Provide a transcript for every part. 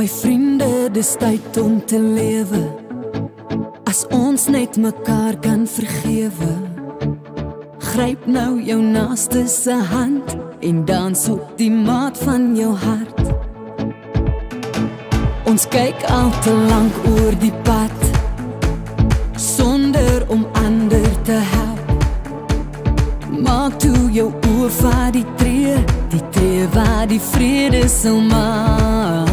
My vriende, dis tyd om te lewe. As ons net mekaar kan vergewe. Gryp nou jou naaste se hand en dans op die maat van jou hart. Ons kyk al te lank oor die pad sonder om ander te help. Maak toe jou oor vir die tree waar die vrede sal maak.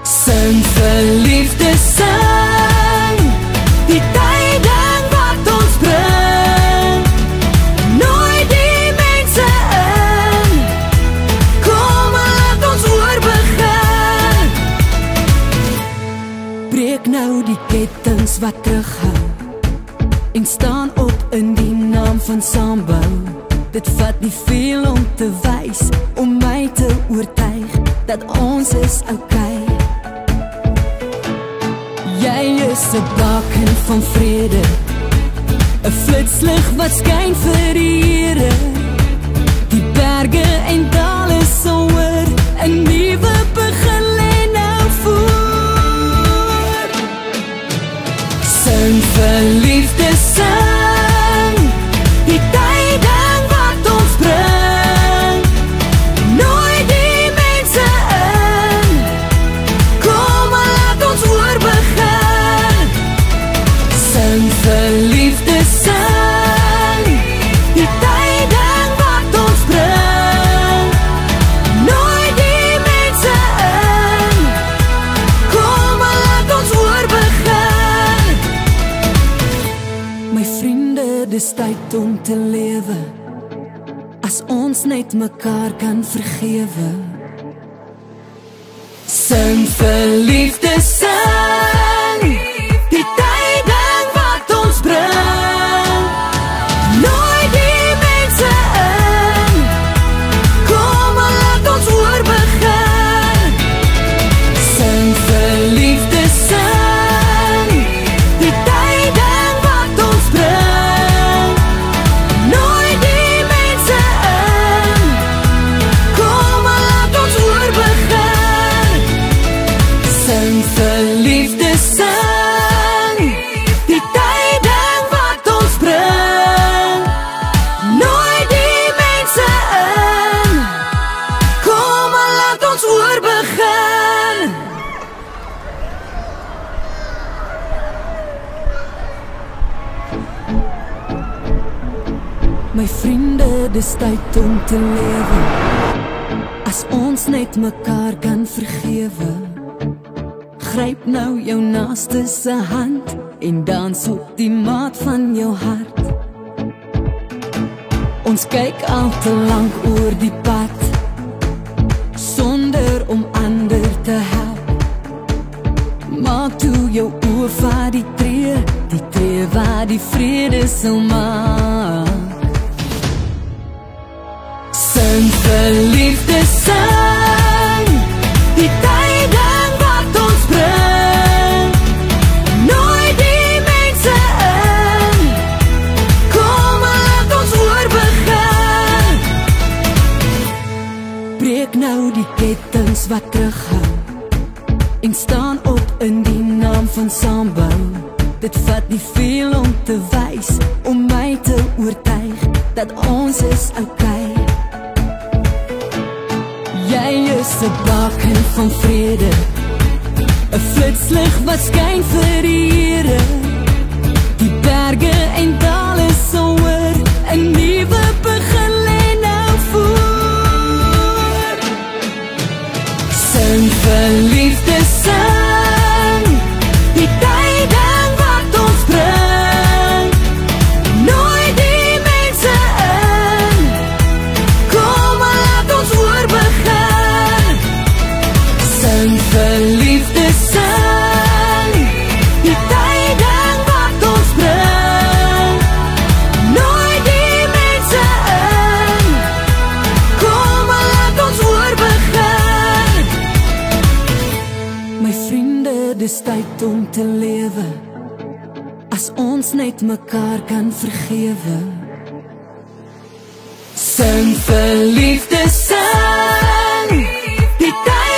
Sing vir liefde, sing die tyding wat ons bring. Nooi die mense in, kom laat ons oorbegin. Breek nou die kettings wat terughou en staan op in die naam van saambou. Dit vat nie veel om te wys, om my te oortuig dat ons is okay. Jy is 'n baken van vrede, 'n flitslig wat skyn vir die Here. Die berge en dale sal hoor, 'n nuwe begin lê nou voor. Sing vir liefde, sing die tyding wat ons bring. Nooi die mense in, kom laat ons oorbegin. Sing vir liefde, sing die tyding wat ons bring. Nooi die mense in, kom laat ons oorbegin. My vriende, dis tyd om te lewe. As ons net mekaar kan vergewe. Sing vir liefde, sing die tyding wat ons bring. Nooi die mense in, kom laat ons oorbegin. Sing vir liefde, sing die tyding wat ons bring. Nooi die mense in, kom laat ons oorbegin. Sing vir liefde, sing die tyding wat ons bring. Nooi die mense in, kom laat ons oorbegin. My vriende, dis tyd om te lewe. As ons net mekaar kan vergewe. Gryp nou jou naaste se hand en dans op die maat van jou hart. Ons kyk al te lank oor die pad sonder om ander te help. Maak toe jou oor vir die tree waar die vrede sal maak. Sing vir liefde, sing die tyding wat ons bring. Nooi die mense in, kom laat ons oorbegin. Breek nou die kettings wat terughou en staan op in die naam van saambou. Dit vat nie veel om te wys, om my te oortuig dat ons is okay. Jy is 'n baken van vrede, 'n flitslig wat skyn vir die Here. Die berge en dale sal hoor, 'n nuwe begin lê nou voor. Sing vir liefde, sing die tyding wat ons bring. Nooi die mense in, kom laat ons oorbegin. Sing vir liefde, sing die tyding wat ons bring. Nooi die mense in, kom laat ons oorbegin. My vriende, dis tyd om te lewe. As ons net mekaar kan vergewe. Sing vir liefde, sing die tyd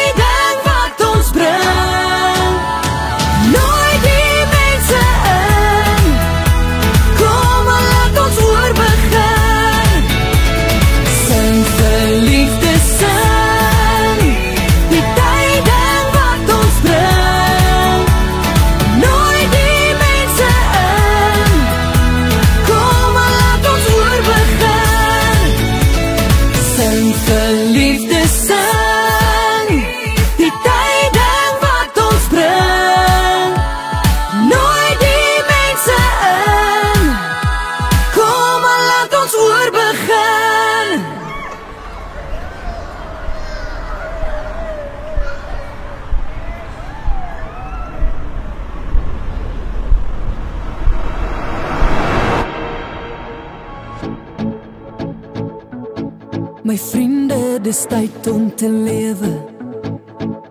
My vriende, dis tyd om te lewe,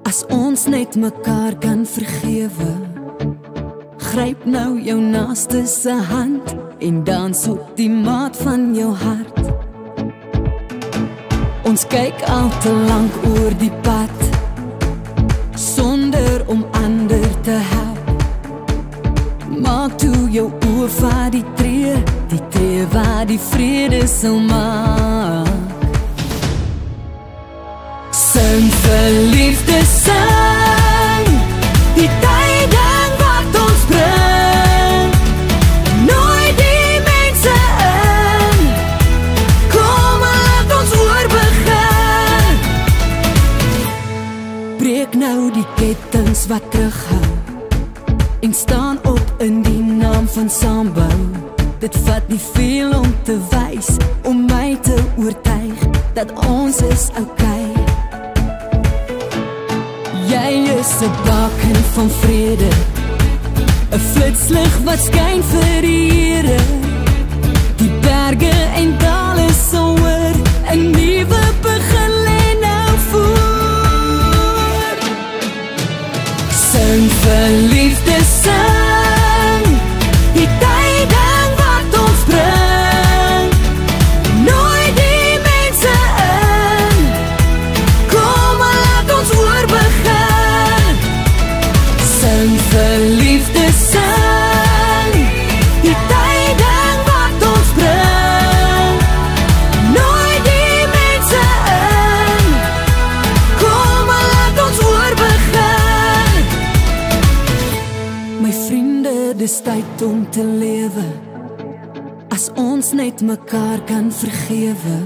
as ons net mekaar kan vergewe. Gryp nou jou naaste se hand en dans op die maat van jou hart. Ons kyk al te lank oor die pad, sonder om ander te help. Maak toe jou oor vir die tree waar die vrede sal maak. Sing vir liefde, sing die tyding wat ons bring. Nooi die mense in, kom en laat ons oorbegin. Breek nou die kettings wat terughou en staan op in die naam van saambou. Dit vat nie veel om te wys, om my te oortuig dat ons is okay. Jy is 'n baken van vrede, 'n flitslig wat skyn vir die Here. Die berge en dale sal hoor, 'n nuwe begin lê nou voor. Sing vir liefde, sing die tyding wat ons bring. Nooi die mense in, kom en laat ons oorbegin. Sing vir liefde, sing die tyding wat ons bring. Nooi die mense in, kom en laat ons oorbegin. My vriende, dis tyd om te lewe, as ons net mekaar kan vergewe.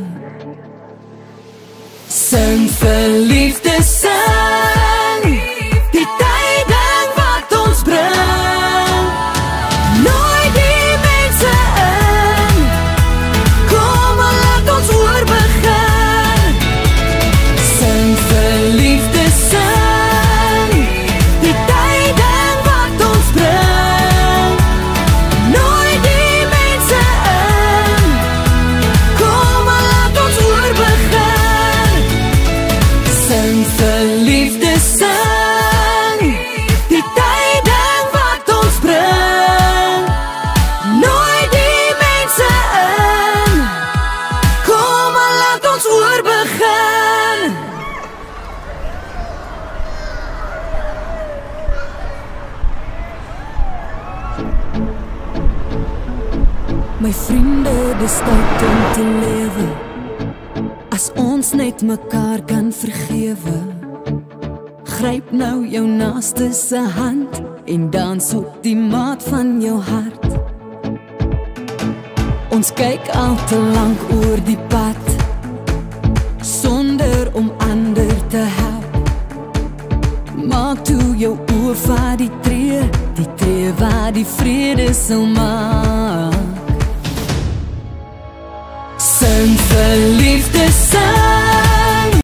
Sing vir liefde, sing die tyding wat ons bring. Nooi die mense in, kom en laat ons oorbegin. Sing vir liefde, sing die tyding wat ons bring. Nooi die mense in, kom en laat ons oorbegin. Sing vir liefde, sing die tyding wat ons bring. Nooi die mense in, kom en laat ons oorbegin. My vriende, dis tyd om te lewe, as ons net mekaar kan vergewe. Gryp nou jou naaste se hand en dans op die maat van jou hart. Ons kyk al te lank oor die pad, sonder om ander te help. Maak toe jou oor vir die tree waar die vrede sal maak. Sing vir liefde,